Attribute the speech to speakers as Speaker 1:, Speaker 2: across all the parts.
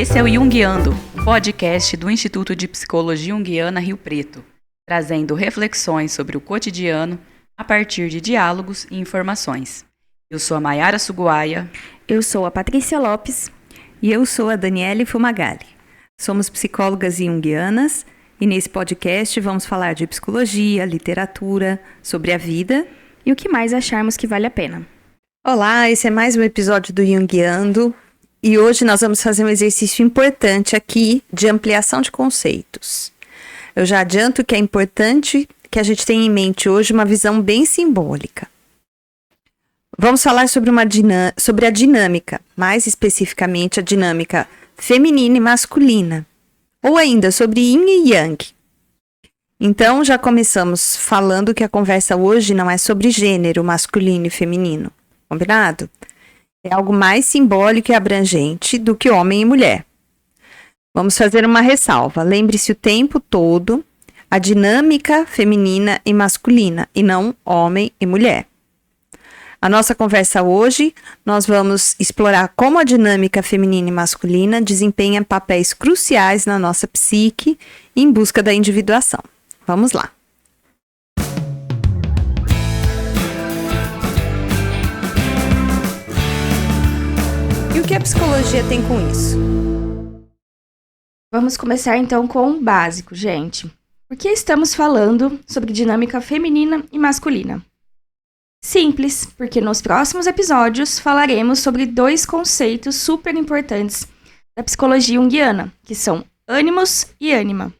Speaker 1: Esse é o Jungiando, podcast do Instituto de Psicologia Junguiana Rio Preto, trazendo reflexões sobre o cotidiano a partir de diálogos e informações. Eu sou a Maiara Suguaia.
Speaker 2: Eu sou a Patrícia Lopes.
Speaker 3: E eu sou a Daniele Fumagalli. Somos psicólogas junguianas e nesse podcast vamos falar de psicologia, literatura, sobre a vida
Speaker 2: e o que mais acharmos que vale a pena.
Speaker 3: Olá, esse é mais um episódio do Jungiando e hoje nós vamos fazer um exercício importante aqui de ampliação de conceitos. Eu já adianto que é importante que a gente tenha em mente hoje uma visão bem simbólica. Vamos falar sobre a dinâmica, mais especificamente a dinâmica feminina e masculina, ou ainda sobre yin e yang. Então, já começamos falando que a conversa hoje não é sobre gênero masculino e feminino, combinado? É algo mais simbólico e abrangente do que homem e mulher. Vamos fazer uma ressalva. Lembre-se o tempo todo a dinâmica feminina e masculina, e não homem e mulher. A nossa conversa hoje, nós vamos explorar como a dinâmica feminina e masculina desempenha papéis cruciais na nossa psique em busca da individuação. Vamos lá. E o que a psicologia tem com isso?
Speaker 2: Vamos começar então com o básico, gente. Por que estamos falando sobre dinâmica feminina e masculina? Simples, porque nos próximos episódios falaremos sobre dois conceitos super importantes da psicologia junguiana, que são ânimos e ânima.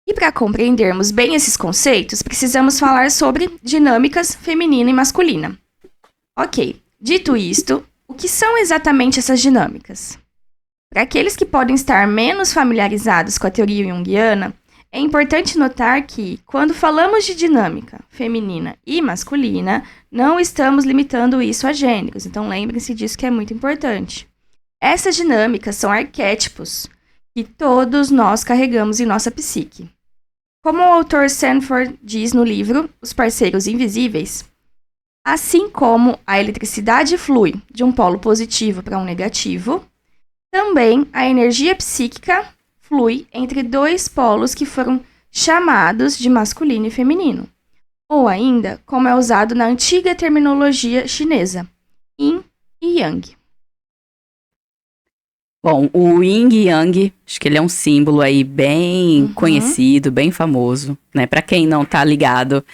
Speaker 2: E para compreendermos bem esses conceitos, precisamos falar sobre dinâmicas feminina e masculina. Ok, dito isto, o que são exatamente essas dinâmicas? Para aqueles que podem estar menos familiarizados com a teoria junguiana, é importante notar que, quando falamos de dinâmica feminina e masculina, não estamos limitando isso a gêneros, então lembrem-se disso que é muito importante. Essas dinâmicas são arquétipos que todos nós carregamos em nossa psique. Como o autor Sanford diz no livro Os Parceiros Invisíveis, assim como a eletricidade flui de um polo positivo para um negativo, também a energia psíquica flui entre dois polos que foram chamados de masculino e feminino, ou ainda, como é usado na antiga terminologia chinesa, yin e yang.
Speaker 1: Bom, o yin e yang, acho que ele é um símbolo aí bem conhecido, bem famoso, né? Para quem não tá ligado,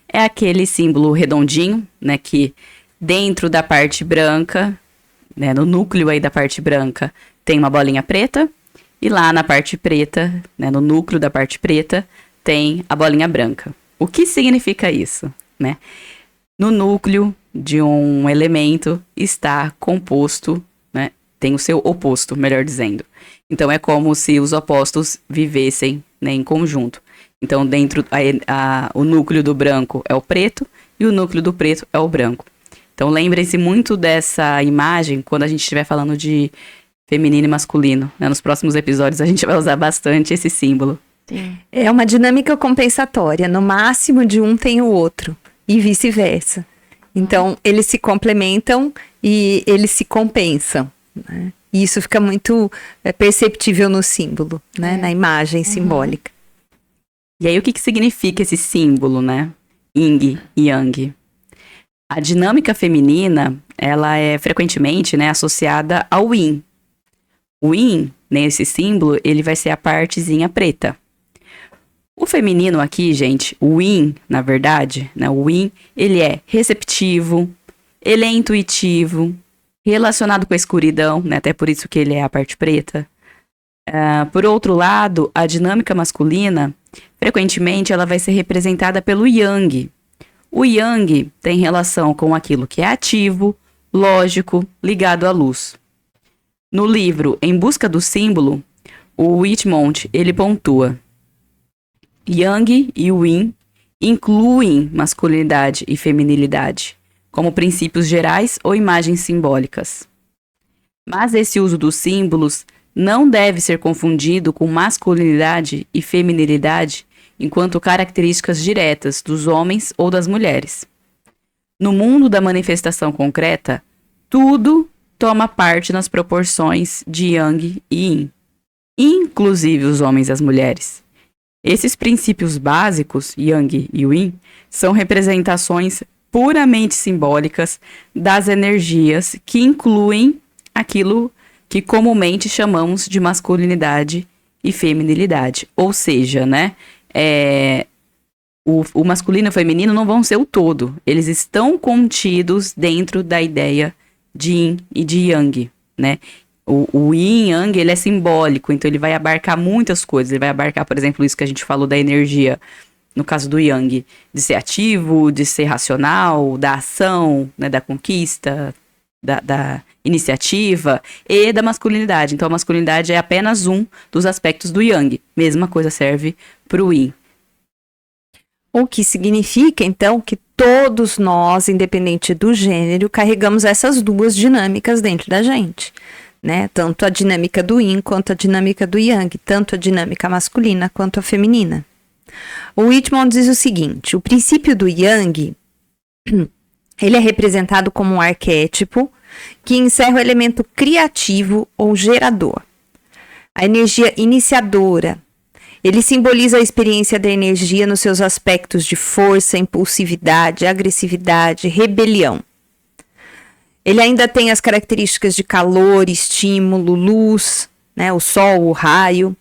Speaker 1: é aquele símbolo redondinho, né? Que dentro da parte branca, né? No núcleo aí da parte branca, tem uma bolinha preta. E lá na parte preta, né, no núcleo da parte preta, tem a bolinha branca. O que significa isso, né? No núcleo de um elemento está composto, né, tem o seu oposto, melhor dizendo. Então, é como se os opostos vivessem, né, em conjunto. Então, dentro, o núcleo do branco é o preto e o núcleo do preto é o branco. Então, lembrem-se muito dessa imagem quando a gente estiver falando de feminino e masculino, né? Nos próximos episódios a gente vai usar bastante esse símbolo.
Speaker 3: Sim. É uma dinâmica compensatória. No máximo de um tem o outro. E vice-versa. Então, eles se complementam e eles se compensam. Né? E isso fica muito perceptível no símbolo, né? Na imagem simbólica.
Speaker 1: E aí, o que significa esse símbolo, né? Yin e Yang. A dinâmica feminina, ela é frequentemente, né, associada ao yin. O yin, nesse símbolo, ele vai ser a partezinha preta. O feminino aqui, gente, o yin, na verdade, né, o yin, ele é receptivo, ele é intuitivo, relacionado com a escuridão, né, até por isso que ele é a parte preta. Por outro lado, a dinâmica masculina, frequentemente, ela vai ser representada pelo yang. O yang tem relação com aquilo que é ativo, lógico, ligado à luz. No livro Em Busca do Símbolo, o Whitmont, ele pontua: Yang e o Yin incluem masculinidade e feminilidade como princípios gerais ou imagens simbólicas. Mas esse uso dos símbolos não deve ser confundido com masculinidade e feminilidade enquanto características diretas dos homens ou das mulheres. No mundo da manifestação concreta, tudo toma parte nas proporções de Yang e Yin, inclusive os homens e as mulheres. Esses princípios básicos, Yang e Yin, são representações puramente simbólicas das energias que incluem aquilo que comumente chamamos de masculinidade e feminilidade. Ou seja, né, o masculino e o feminino não vão ser o todo. Eles estão contidos dentro da ideia de Yin e de Yang, né? O Yin e Yang, ele é simbólico, então ele vai abarcar muitas coisas. Ele vai abarcar, por exemplo, isso que a gente falou da energia, no caso do Yang, de ser ativo, de ser racional, da ação, né, da conquista, da iniciativa, e da masculinidade. Então a masculinidade é apenas um dos aspectos do Yang. Mesma coisa serve para o Yin.
Speaker 3: O que significa, então, que todos nós, independente do gênero, carregamos essas duas dinâmicas dentro da gente, né? Tanto a dinâmica do Yin quanto a dinâmica do Yang, tanto a dinâmica masculina quanto a feminina. O Whitman diz o seguinte: o princípio do Yang, ele é representado como um arquétipo que encerra o elemento criativo ou gerador, a energia iniciadora. Ele simboliza a experiência da energia nos seus aspectos de força, impulsividade, agressividade, rebelião. Ele ainda tem as características de calor, estímulo, luz, né, o sol, o raio.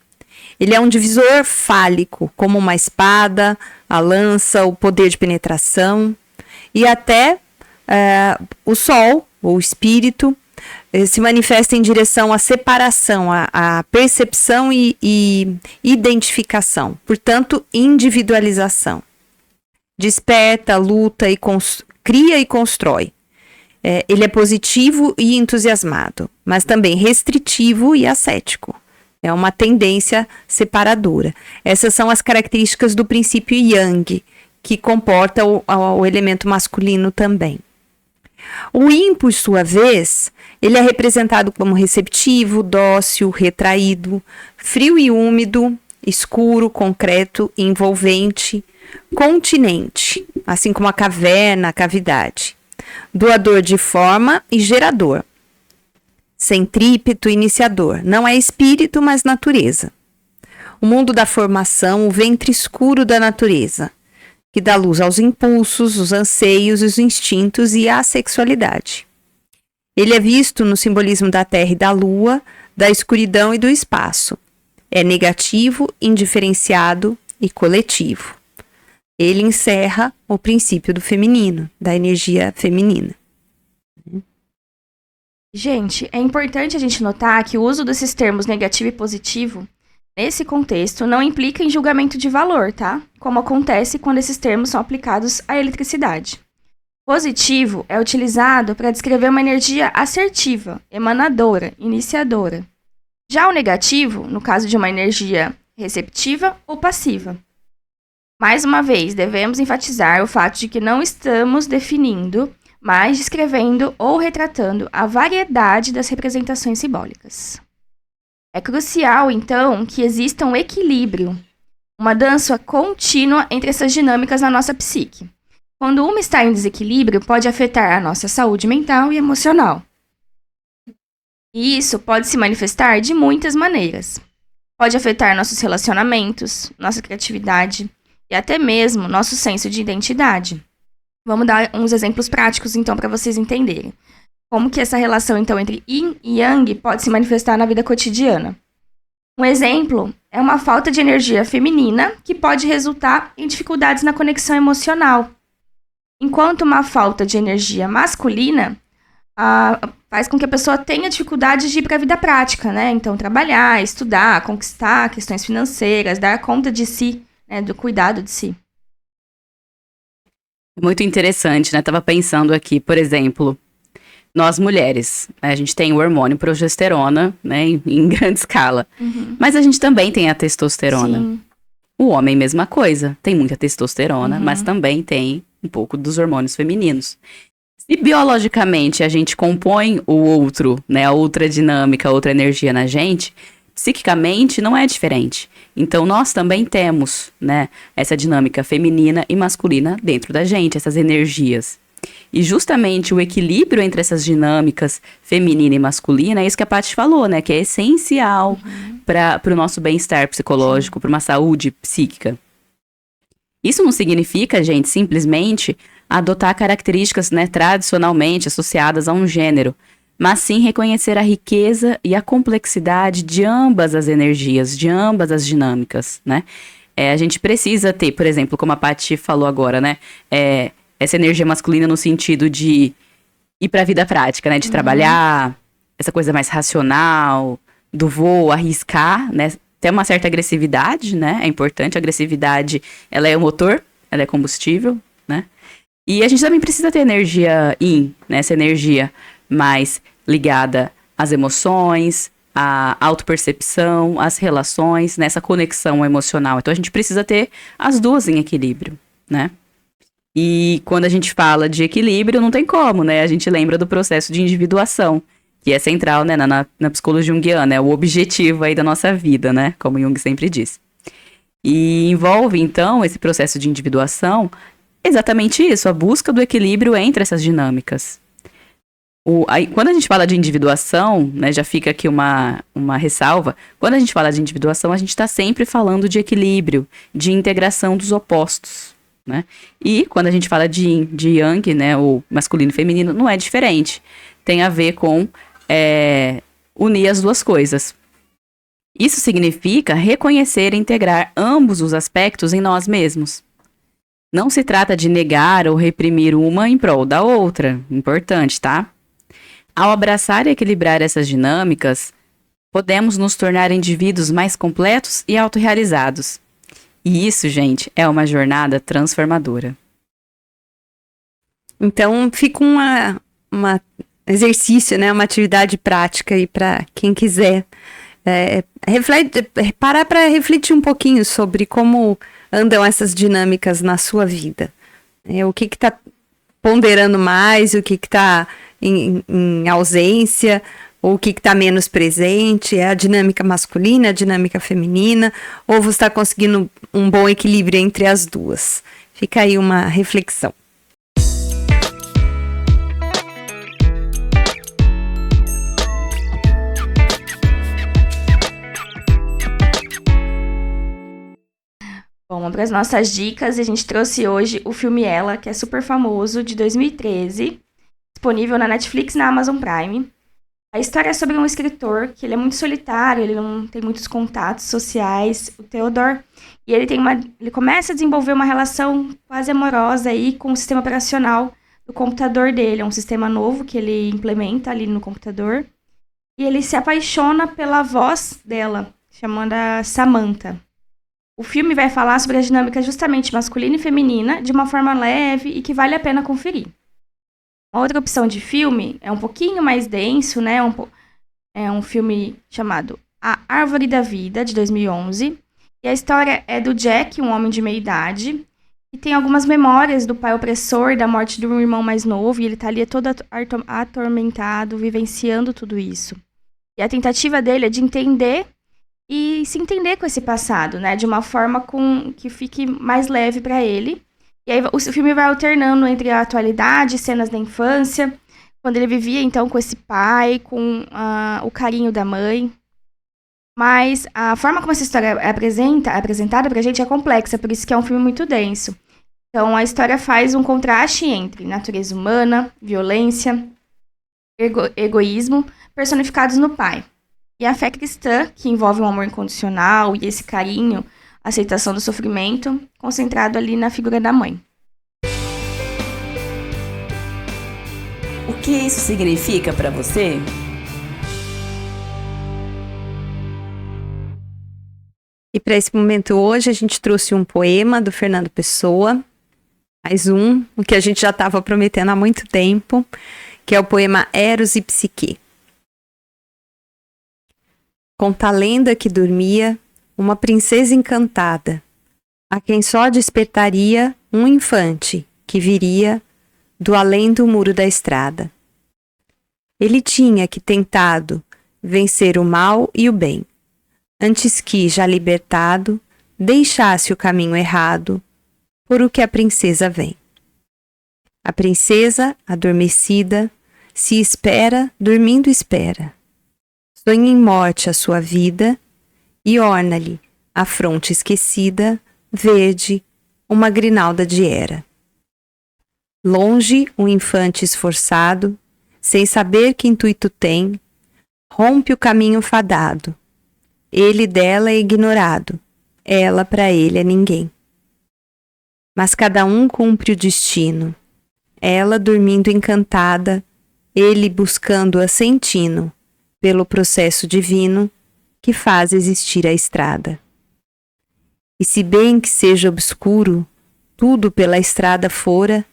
Speaker 3: Ele é um divisor fálico, como uma espada, a lança, o poder de penetração. E até o sol, ou espírito, se manifesta em direção à separação, à percepção e identificação, portanto, individualização. Desperta, luta, cria e constrói. Ele é positivo e entusiasmado, mas também restritivo e ascético. É uma tendência separadora. Essas são as características do princípio Yang, que comporta o elemento masculino também. O Yin, por sua vez, ele é representado como receptivo, dócil, retraído, frio e úmido, escuro, concreto, envolvente, continente, assim como a caverna, a cavidade, doador de forma e gerador, centrípeto, iniciador, não é espírito, mas natureza. O mundo da formação, o ventre escuro da natureza, que dá luz aos impulsos, os anseios, os instintos e à sexualidade. Ele é visto no simbolismo da terra e da lua, da escuridão e do espaço. É negativo, indiferenciado e coletivo. Ele encerra o princípio do feminino, da energia feminina.
Speaker 2: Gente, é importante a gente notar que o uso desses termos negativo e positivo, nesse contexto, não implica em julgamento de valor, tá? Como acontece quando esses termos são aplicados à eletricidade. Positivo é utilizado para descrever uma energia assertiva, emanadora, iniciadora. Já o negativo, no caso de uma energia receptiva ou passiva. Mais uma vez, devemos enfatizar o fato de que não estamos definindo, mas descrevendo ou retratando a variedade das representações simbólicas. É crucial, então, que exista um equilíbrio, uma dança contínua entre essas dinâmicas na nossa psique. Quando uma está em desequilíbrio, pode afetar a nossa saúde mental e emocional. E isso pode se manifestar de muitas maneiras. Pode afetar nossos relacionamentos, nossa criatividade e até mesmo nosso senso de identidade. Vamos dar uns exemplos práticos, então, para vocês entenderem. Como que essa relação, então, entre Yin e Yang pode se manifestar na vida cotidiana. Um exemplo é uma falta de energia feminina que pode resultar em dificuldades na conexão emocional. Enquanto uma falta de energia masculina faz com que a pessoa tenha dificuldade de ir para a vida prática, né? Então, trabalhar, estudar, conquistar questões financeiras, dar conta de si, né? Do cuidado de si.
Speaker 1: Muito interessante, né? Tava pensando aqui, por exemplo, nós mulheres, né? A gente tem o hormônio progesterona, né? Em grande escala. Uhum. Mas a gente também tem a testosterona. Sim. O homem, mesma coisa. Tem muita testosterona, mas também tem um pouco dos hormônios femininos. Se biologicamente a gente compõe o outro, né? A outra dinâmica, a outra energia na gente, psiquicamente não é diferente. Então, nós também temos, né, essa dinâmica feminina e masculina dentro da gente, essas energias. E justamente o equilíbrio entre essas dinâmicas feminina e masculina é isso que a Paty falou, né? Que é essencial para o nosso bem-estar psicológico, para uma saúde psíquica. Isso não significa, gente, simplesmente adotar características, né, tradicionalmente associadas a um gênero, mas sim reconhecer a riqueza e a complexidade de ambas as energias, de ambas as dinâmicas, né? A gente precisa ter, por exemplo, como a Paty falou agora, né? Essa energia masculina no sentido de ir para a vida prática, né? De trabalhar, essa coisa mais racional, do vou arriscar, né? Tem uma certa agressividade, né? É importante, a agressividade, ela é o motor, ela é combustível, né? E a gente também precisa ter energia yin, né? Essa energia mais ligada às emoções, à autopercepção, às relações, nessa conexão emocional. Então a gente precisa ter as duas em equilíbrio, né? E quando a gente fala de equilíbrio, não tem como, né? A gente lembra do processo de individuação, que é central, né, na psicologia junguiana, é o objetivo aí da nossa vida, né? Como Jung sempre diz. E envolve, então, esse processo de individuação, exatamente isso, a busca do equilíbrio entre essas dinâmicas. Quando a gente fala de individuação, né, já fica aqui uma ressalva, quando a gente fala de individuação, a gente está sempre falando de equilíbrio, de integração dos opostos, né? E quando a gente fala de yin, de yang, né, o masculino e feminino, não é diferente. Tem a ver com unir as duas coisas. Isso significa reconhecer e integrar ambos os aspectos em nós mesmos. Não se trata de negar ou reprimir uma em prol da outra. Importante, tá? Ao abraçar e equilibrar essas dinâmicas, podemos nos tornar indivíduos mais completos e autorrealizados. E isso, gente, é uma jornada transformadora. Então, fica um exercício, né? Uma atividade prática aí para quem quiser. Parar para refletir um pouquinho sobre como andam essas dinâmicas na sua vida. O que está ponderando mais, o que está em ausência, ou o que está menos presente, é a dinâmica masculina, a dinâmica feminina, ou você está conseguindo um bom equilíbrio entre as duas. Fica aí uma reflexão.
Speaker 2: Bom, vamos para as nossas dicas. A gente trouxe hoje o filme Ela, que é super famoso, de 2013, disponível na Netflix e na Amazon Prime. A história é sobre um escritor que ele é muito solitário, ele não tem muitos contatos sociais, o Theodore, e ele começa a desenvolver uma relação quase amorosa aí com o sistema operacional do computador dele. É um sistema novo que ele implementa ali no computador. E ele se apaixona pela voz dela, chamada Samantha. O filme vai falar sobre a dinâmica justamente masculina e feminina de uma forma leve e que vale a pena conferir. Uma outra opção de filme é um pouquinho mais denso, né? É um filme chamado A Árvore da Vida, de 2011. E a história é do Jack, um homem de meia idade, que tem algumas memórias do pai opressor, da morte de um irmão mais novo, e ele tá ali todo atormentado, vivenciando tudo isso. E a tentativa dele é de entender e se entender com esse passado, né? De uma forma que fique mais leve para ele. E aí o filme vai alternando entre a atualidade, cenas da infância, quando ele vivia então com esse pai, com o carinho da mãe. Mas a forma como essa história é apresentada pra gente é complexa, por isso que é um filme muito denso. Então a história faz um contraste entre natureza humana, violência, egoísmo, personificados no pai. E a fé cristã, que envolve um amor incondicional e esse carinho, aceitação do sofrimento, concentrado ali na figura da mãe.
Speaker 1: O que isso significa para você?
Speaker 3: E para esse momento hoje, a gente trouxe um poema do Fernando Pessoa, mais um, o que a gente já estava prometendo há muito tempo, que é o poema Eros e Psique. Conta a lenda que dormia uma princesa encantada, a quem só despertaria um infante que viria do além do muro da estrada. Ele tinha que tentado vencer o mal e o bem, antes que, já libertado, deixasse o caminho errado, por o que a princesa vem. A princesa, adormecida, se espera, dormindo espera. Sonha em morte a sua vida e orna-lhe a fronte esquecida, verde, uma grinalda de era. Longe, um infante esforçado, sem saber que intuito tem, rompe o caminho fadado. Ele dela é ignorado, ela para ele é ninguém. Mas cada um cumpre o destino, ela dormindo encantada, ele buscando-a sem tino, pelo processo divino que faz existir a estrada. E se bem que seja obscuro, tudo pela estrada fora,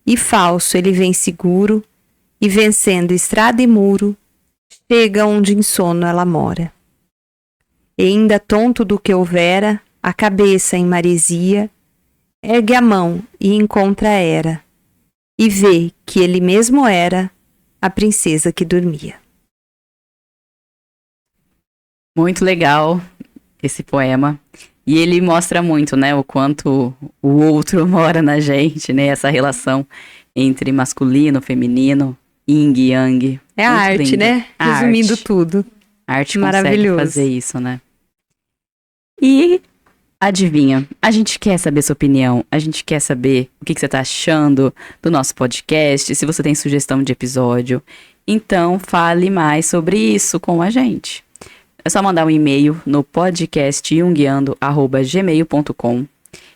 Speaker 3: e falso ele vem seguro, e vencendo estrada e muro, chega onde em sono ela mora. E ainda tonto do que houvera, a cabeça em maresia, ergue a mão e encontra a Hera, e vê que ele mesmo era a princesa que dormia.
Speaker 1: Muito legal esse poema. E ele mostra muito, né, o quanto o outro mora na gente, né, essa relação entre masculino, feminino, yin e yang.
Speaker 3: É a arte,
Speaker 1: lindo.
Speaker 3: né?
Speaker 1: A
Speaker 3: Resumindo
Speaker 1: arte.
Speaker 3: tudo.
Speaker 1: A arte
Speaker 3: Maravilhoso.
Speaker 1: consegue fazer isso, né? E adivinha, a gente quer saber sua opinião, a gente quer saber o que você tá achando do nosso podcast, se você tem sugestão de episódio. Então, fale mais sobre isso com a gente. É só mandar um e-mail no podcastjungueando@gmail.com.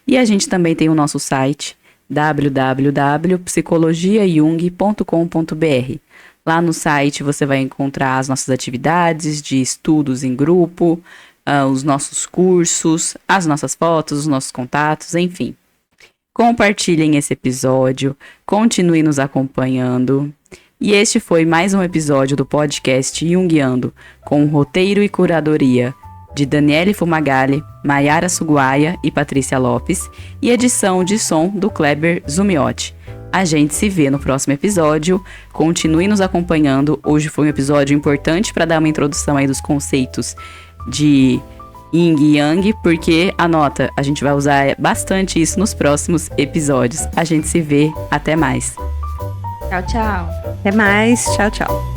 Speaker 1: E a gente também tem o nosso site www.psicologiajung.com.br. Lá no site você vai encontrar as nossas atividades de estudos em grupo, os nossos cursos, as nossas fotos, os nossos contatos, enfim. Compartilhem esse episódio, continue nos acompanhando. E este foi mais um episódio do podcast Jungueando, com roteiro e curadoria de Daniele Fumagalli, Maiara Suguaia e Patrícia Lopes, e edição de som do Kleber Zumiotti. A gente se vê no próximo episódio. Continue nos acompanhando. Hoje foi um episódio importante para dar uma introdução aí dos conceitos de Yin e Yang, porque, anota, a gente vai usar bastante isso nos próximos episódios. A gente se vê. Até mais.
Speaker 2: Tchau, tchau.
Speaker 3: Até mais. Tchau, tchau.